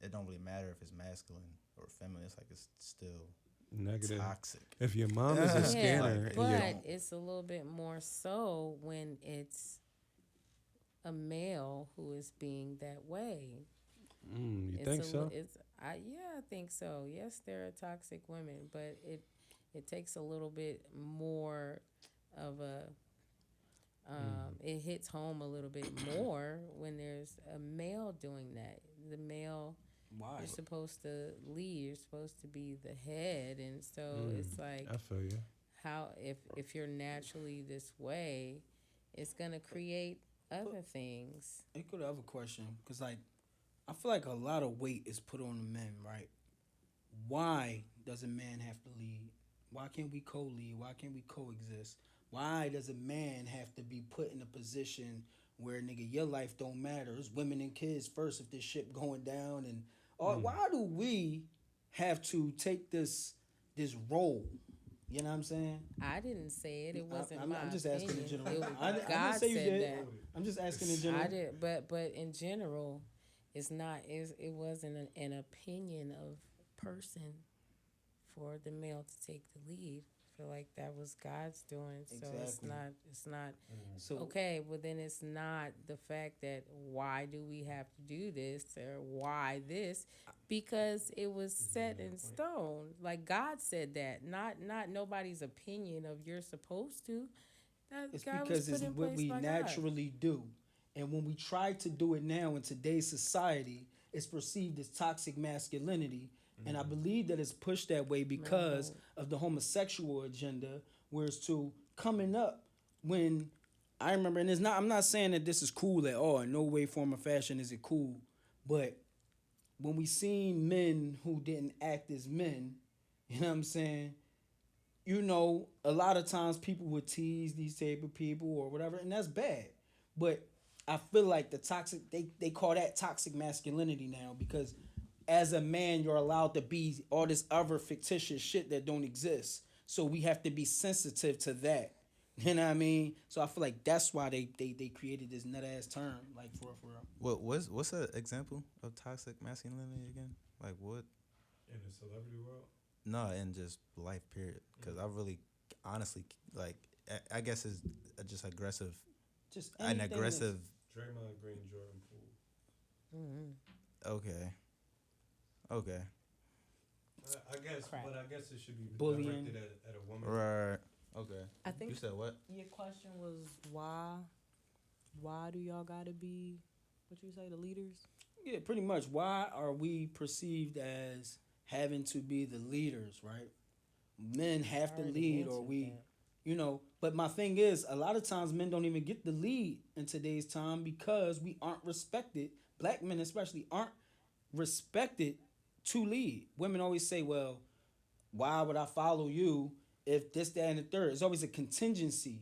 it don't really matter if it's masculine or feminine. It's like, it's still Negative. toxic. If your mom is a scanner, but and it's a little bit more so when it's a male who is being that way. you It's think so? I think so. Yes, there are toxic women, but it takes a little bit more of a it hits home a little bit more when there's a male doing that. The male, Why? you're supposed to lead. You're supposed to be the head, and so it's like, I feel you. how if you're naturally this way, it's gonna create other things. I could have a question, because, like, I feel like a lot of weight is put on the men, right? Why does a man have to lead? Why can't we co-lead? Why can't we coexist? Why does a man have to be put in a position where, nigga, your life don't matter? It's women and kids first if this shit going down. And why do we have to take this role? You know what I'm saying? I didn't say it. It wasn't I'm my just asking in opinion. general. It was, I didn't God say you said did. that. I'm just asking in general. I did, but in general, it's not. It wasn't an opinion of person for the male to take the lead. I feel like that was God's doing. So Exactly. it's not So okay. Well, then it's not the fact that why do we have to do this or why this, because it was set in stone. Like God said that, not nobody's opinion of you're supposed to. That it's God because was it's put in what place we by God. naturally do. And when we try to do it now in today's society, it's perceived as toxic masculinity. And I believe that it's pushed that way because of the homosexual agenda, where it's to coming up when I remember, and it's not, I'm not saying that this is cool at all. In no way, form, or fashion is it cool. But when we seen men who didn't act as men, you know what I'm saying? You know, a lot of times people would tease these type of people or whatever, and that's bad. But I feel like the toxic, they call that toxic masculinity now, because as a man, you're allowed to be all this other fictitious shit that don't exist. So we have to be sensitive to that. You know what I mean? So I feel like that's why they created this nut ass term, like for real. What's an example of toxic masculinity again? Like what? In the celebrity world? No, in just life, period. Because I really, honestly, like, I guess it's just aggressive. Just An anything aggressive. Draymond Green, Jordan Poole. Okay. I guess, Crap. but I guess it should be Bullying. directed at a woman. Right. Okay. I think You said what? your question was why do y'all gotta be what you say, the leaders? Yeah, pretty much. Why are we perceived as having to be the leaders, right? Men have to already lead, or answered we, that. you know. But my thing is, a lot of times men don't even get the lead in today's time because we aren't respected. Black men especially aren't respected to lead. Women always say, well, why would I follow you if this, that, and the third? It's always a contingency.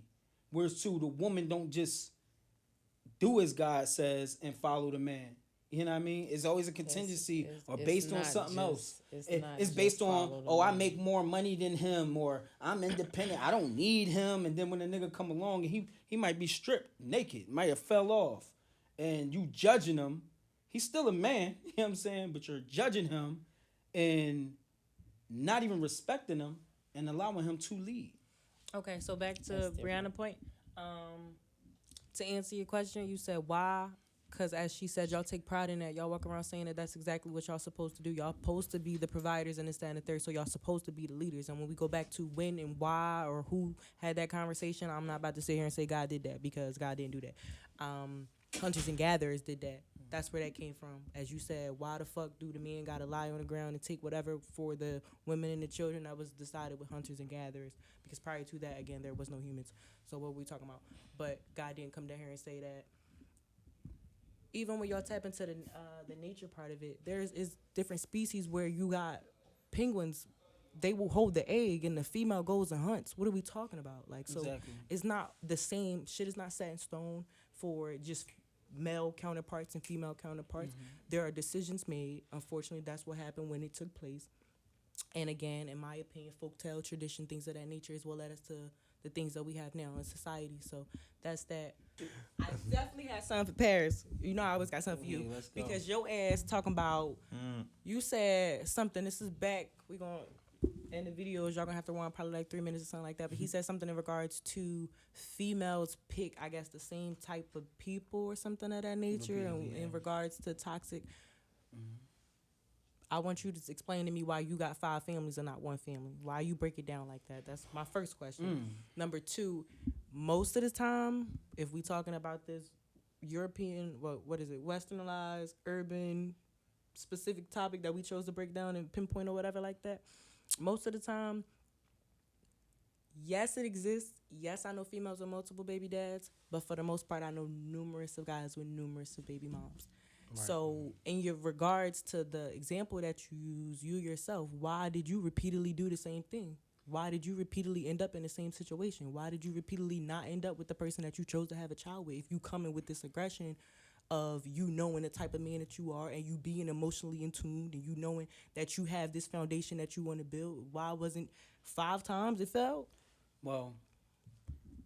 Whereas too, the woman don't just do as God says and follow the man. You know what I mean? It's always a contingency or based on not something just- else. not It's just based on, follow the oh, I man. make more money than him, or I'm independent, I don't need him. And then when a nigga come along and he might be stripped naked, might have fell off, and you judging him, he's still a man, you know what I'm saying? But you're judging him and not even respecting him and allowing him to lead. Okay, so back to That's Brianna's point. To answer your question, you said why Because as she said, y'all take pride in that. Y'all walk around saying that that's exactly what y'all supposed to do. Y'all supposed to be the providers and this, that, and the third. So y'all supposed to be the leaders. And when we go back to when and why or who had that conversation, I'm not about to sit here and say God did that, because God didn't do that. Hunters and gatherers did that. That's where that came from. As you said, why the fuck do the men gotta lie on the ground and take whatever for the women and the children? That was decided with hunters and gatherers. Because prior to that, again, there was no humans. So what were we talking about? But God didn't come down here and say that. Even when y'all tap into the nature part of it, is different species where you got penguins. They will hold the egg and the female goes and hunts. What are we talking about? Like, so Exactly. it's not the same. Shit is not set in stone for just male counterparts and female counterparts. There are decisions made. Unfortunately, that's what happened when it took place. And again, in my opinion, folktale, tradition, things of that nature is what led us to the things that we have now in society. So that's that. I definitely had something for Paris. You know, I always got something for you. Yeah, let's go. Because your ass talking about, you said something, this is back, we going to, in the videos, y'all going to have to run probably like 3 minutes or something like that. But he said something in regards to females pick, I guess, the same type of people or something of that nature. And in regards to toxic. I want you to explain to me why you got 5 families and not 1 family. Why you break it down like that? That's my first question. Number 2, most of the time, if we talking about this European, what is it, westernized, urban, specific topic that we chose to break down and pinpoint or whatever like that, most of the time, yes, it exists. Yes, I know females with multiple baby dads, but for the most part, I know numerous of guys with numerous of baby moms. Right. So in your regards to the example that you use, you yourself, why did you repeatedly do the same thing? Why did you repeatedly end up in the same situation? Why did you repeatedly not end up with the person that you chose to have a child with? If you come in with this aggression of you knowing the type of man that you are and you being emotionally in tune and you knowing that you have this foundation that you want to build, why wasn't 5 times it failed? Well,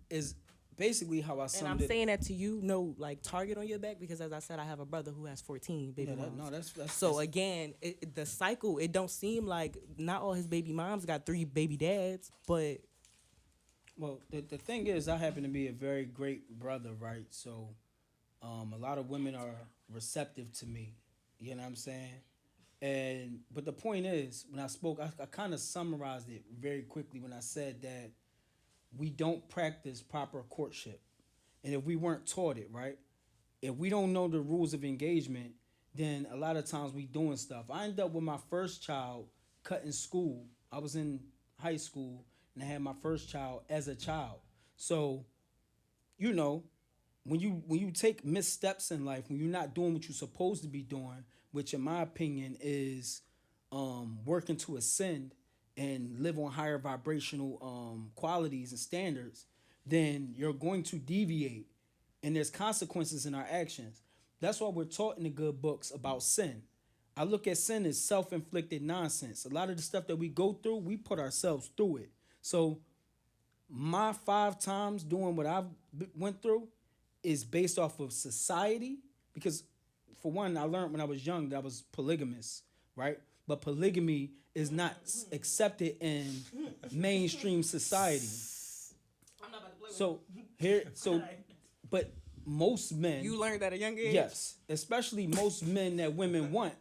is basically how I summed it. And I'm saying that to you, no, like, target on your back, because as I said, I have a brother who has 14 baby moms. So again, the cycle, it don't seem like not all his baby moms got 3 baby dads, but. Well, the thing is, I happen to be a very great brother, right? So a lot of women are receptive to me. You know what I'm saying? But the point is, when I spoke, I kind of summarized it very quickly when I said that we don't practice proper courtship. And if we weren't taught it, right? If we don't know the rules of engagement, then a lot of times we doing stuff. I ended up with my first child cutting school. I was in high school and I had my first child as a child. So, you know, when you take missteps in life, when you're not doing what you're supposed to be doing, which in my opinion is working to ascend and live on higher vibrational qualities and standards, then you're going to deviate. And there's consequences in our actions. That's why we're taught in the good books about sin. I look at sin as self-inflicted nonsense. A lot of the stuff that we go through, we put ourselves through it. So my 5 times doing what I've went through is based off of society. Because for one, I learned when I was young that I was polygamous, right? But polygamy is not accepted in mainstream society. I'm not about to play But most men, you learned at a young age? Yes, especially most men that women want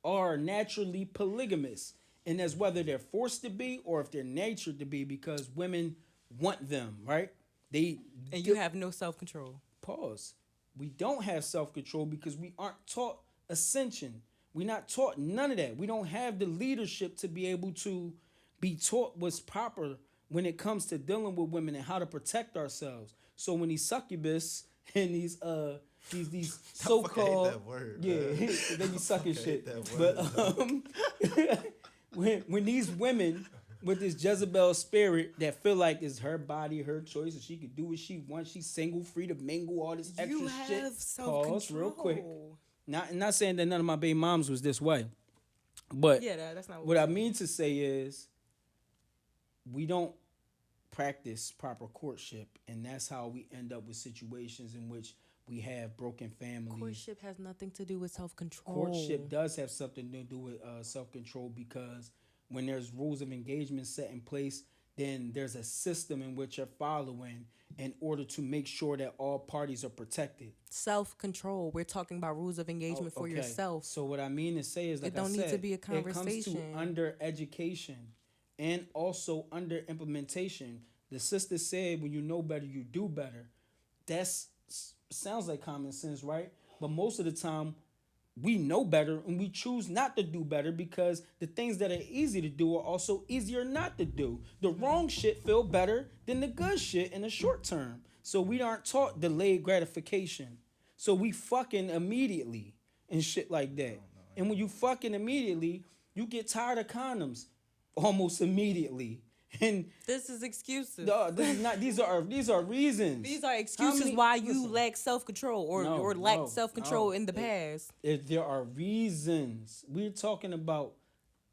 are naturally polygamous. And that's whether they're forced to be or if they're natured to be, because women want them, right? You have no self-control. Pause. We don't have self-control because we aren't taught ascension. We're not taught none of that. We don't have the leadership to be able to be taught what's proper when it comes to dealing with women and how to protect ourselves. So when these succubus and these so-called that word, they be sucking shit. But when these women with this Jezebel spirit that feel like it's her body, her choice, and she can do what she wants, she's single, free to mingle, all this extra you shit. have self-control. Pause real quick. Not saying that none of my baby moms was this way, but yeah, that's not what I mean to say is we don't practice proper courtship, and that's how we end up with situations in which we have broken families. Courtship has nothing to do with self-control. Courtship does have something to do with self-control, because when there's rules of engagement set in place, then there's a system in which you're following, in order to make sure that all parties are protected. Self-control. We're talking about rules of engagement for Okay. yourself. So what I mean to say is, like It don't I need said, to be a it comes to conversation. under education and also under implementation. The sister said, when you know better, you do better. That's sounds like common sense, right? But most of the time, we know better and we choose not to do better because the things that are easy to do are also easier not to do. The wrong shit feel better than the good shit in the short term. So we aren't taught delayed gratification. So we fucking immediately and shit like that. And when you fucking immediately, you get tired of condoms almost immediately. And This is excuses. this is not. These are reasons. These are excuses why you lack self-control or lack self-control in the past. There are reasons. We're talking about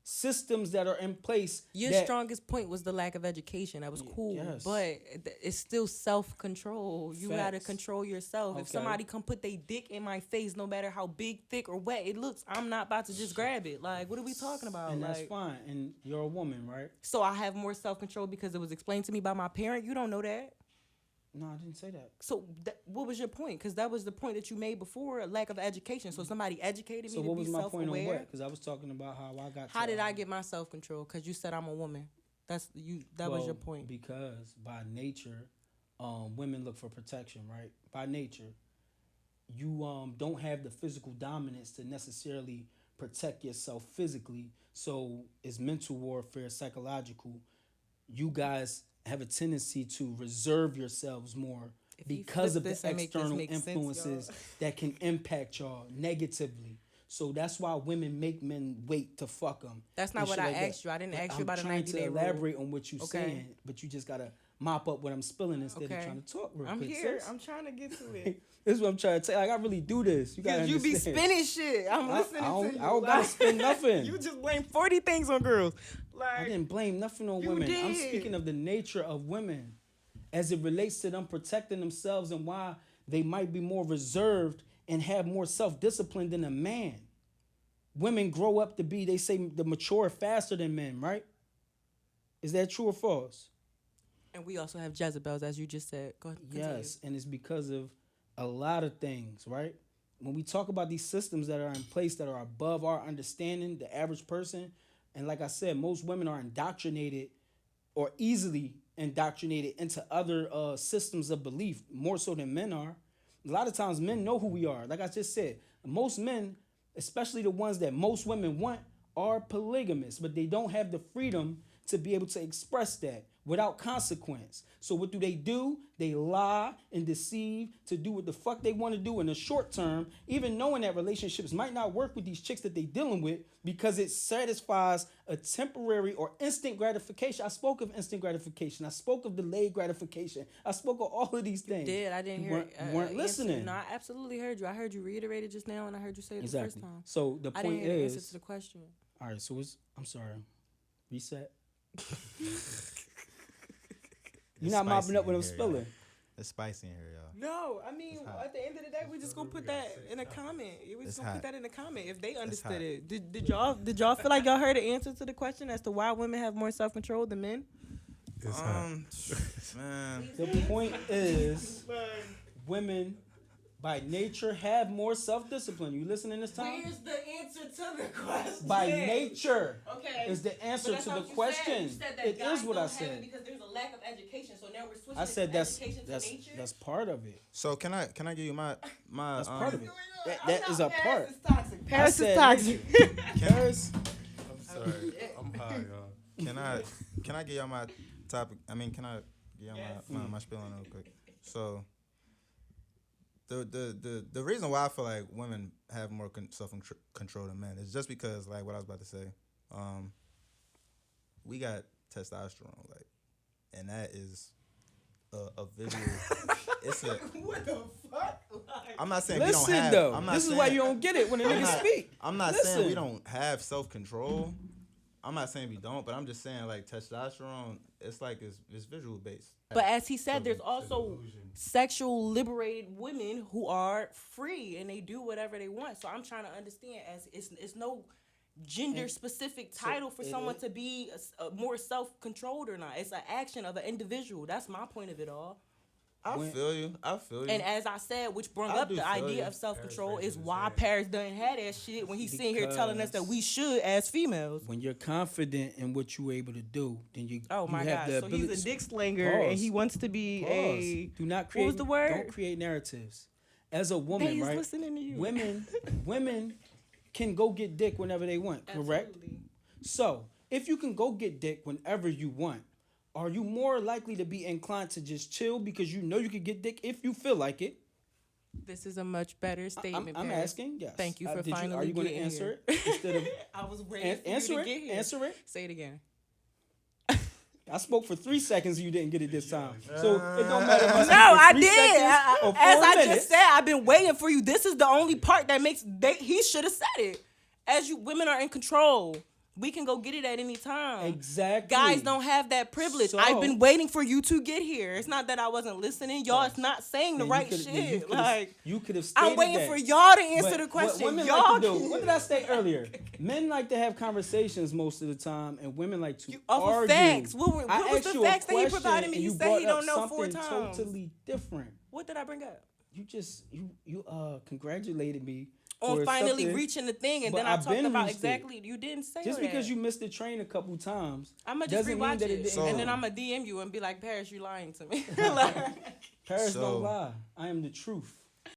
systems that are in place. Your that, strongest point was the lack of education. That was cool, yes. but it's still self-control. You gotta Facts. control yourself. If Okay. somebody come put their dick in my face, no matter how big, thick, or wet it looks, I'm not about to just grab it. Like, what are we talking about? and like, that's fine. And you're a woman, right? so I have more self-control because it was explained to me by my parent. You don't know that. No, I didn't say that. So what was your point? Because that was the point that you made before, a lack of education. So somebody educated me So to what be was my point on self-aware. what? Because I was talking about how I got. How to, did I get my self-control? Because you said I'm a woman. That was your point. Because by nature, women look for protection, right? By nature, you don't have the physical dominance to necessarily protect yourself physically. So it's mental warfare, psychological. You guys have a tendency to reserve yourselves more If you because flip of this the and make this external make sense, influences y'all. that can impact y'all negatively. So that's why women make men wait to fuck them. That's not what I asked you. I didn't ask you about a 90-day I'm rule. trying to elaborate on what you're Okay. saying, but you just gotta mop up what I'm spilling instead Okay. of trying to talk real I'm quick. here. sis. I'm trying to get to it. This is what I'm trying to tell you. Like, I really do this. You gotta Because you be understand. spinning shit. I'm listening I to don't, you. I don't gotta spin nothing. You just blame 40 things on girls. I Like, didn't blame nothing on You women. I'm did. speaking of the nature of women as it relates to them protecting themselves and why they might be more reserved and have more self-discipline than a man. Women grow up to be, they say, the mature faster than men, right? Is that true or false? and we also have Jezebels, as you just said. Go ahead. Continue. Yes, and it's because of a lot of things, right? When we talk about these systems that are in place that are above our understanding, the average person, and like I said, most women are indoctrinated or easily indoctrinated into other systems of belief, more so than men are. A lot of times men know who we are. Like I just said, most men, especially the ones that most women want, are polygamous, but they don't have the freedom to be able to express that without consequence. So what do? They lie and deceive to do what the fuck they want to do in the short term, even knowing that relationships might not work with these chicks that they dealing with because it satisfies a temporary or instant gratification. I spoke of instant gratification. I spoke of delayed gratification. I spoke of all of these things. Did I didn't You hear weren't- it, you weren't answer. listening. No, I absolutely heard you. I heard you reiterate it just now, and I heard you say it the Exactly. first time. So the I didn't point hear the answer is, to the question. all right. So I'm sorry. Reset. You're not mopping up what I'm spilling. It's spicy in here, y'all. No, I mean, It's hot. at the end of the day, we just gonna put that in a comment. We just It's gonna put hot. that in a comment if they hot. understood it. Did y'all feel like y'all heard the answer to the question as to why women have more self control than men? It's hot. Man, The point is, women by nature have more self-discipline. You listening this time? the answer to the question? By nature Okay. is the answer to the question. It is what I said. Because there's a lack of education, so now we're switching. I said that's part of it. so can I give you my That's part of it. That is a part. Paris is toxic. Paris I is said, toxic. Paris. I'm sorry. I'm high, y'all. can I give y'all my topic? I mean, can I give y'all my spiel on real quick? So the reason why I feel like women have more self control than men is just because, like what I was about to say, we got testosterone, like, and that is a visual. It's a. What the fuck? I'm not saying we don't Listen have. though, I'm not this is saying, why you don't get it when a I'm nigga not- speak. I'm not saying we Listen. don't have self control. I'm not saying we don't, but I'm just saying like testosterone. It's like it's visual based. But as he said, there's also sexual liberated women who are free and they do whatever they want. So I'm trying to understand, as it's no gender specific title for it someone is. to be more self controlled or not. It's an action of an individual. That's my point of it all. I feel you. And as I said, which brought up the idea of self-control, is why Paris doesn't have that shit when he's sitting here telling us that we should as females. When you're confident in what you're able to do, then you. Oh my you have God! the So ability. he's a dick slinger, and he wants to be a. Do not create. What was the word? Don't create narratives. As a woman, He's right? listening to you. Women can go get dick whenever they want. Correct. Absolutely. So if you can go get dick whenever you want, are you more likely to be inclined to just chill because you know you can get dick if you feel like it? This is a much better statement. I'm Paris. asking. Yes. Thank you for finally Are you going to getting answer here. it instead of I was waiting for answer you to it? get here. Answer it. Say it again. I spoke for 3 seconds and you didn't get it this time. So it don't matter if I No, speak for I 3 did. seconds or 4 As I minutes. just said, I've been waiting for you. This is the only part that makes he should have said it. As you women are in control, we can go get it at any time. Exactly. Guys don't have that privilege. So- I've been waiting for you to get here. It's not that I wasn't listening. Y'all is not saying the Then right you could- then shit. Like you could have stated I'm waiting that. for y'all to answer But the question. What women Y'all like to do, what did I say earlier? Men like to have conversations most of the time, and women like to off of argue. facts. What was asked the you a facts that he question provided me? and You you said he brought don't up know 4 something times. totally different. What did I bring up? You just you congratulated me On for finally something, reaching the thing, and but then I I've talked been about reached it. exactly. You didn't say Just that. because you missed the train a couple times, I'ma just doesn't mean rewatch that it it, didn't and then happen. I'ma DM you and be like, Paris, you lying to me. Like, Paris So- don't lie. I am the truth.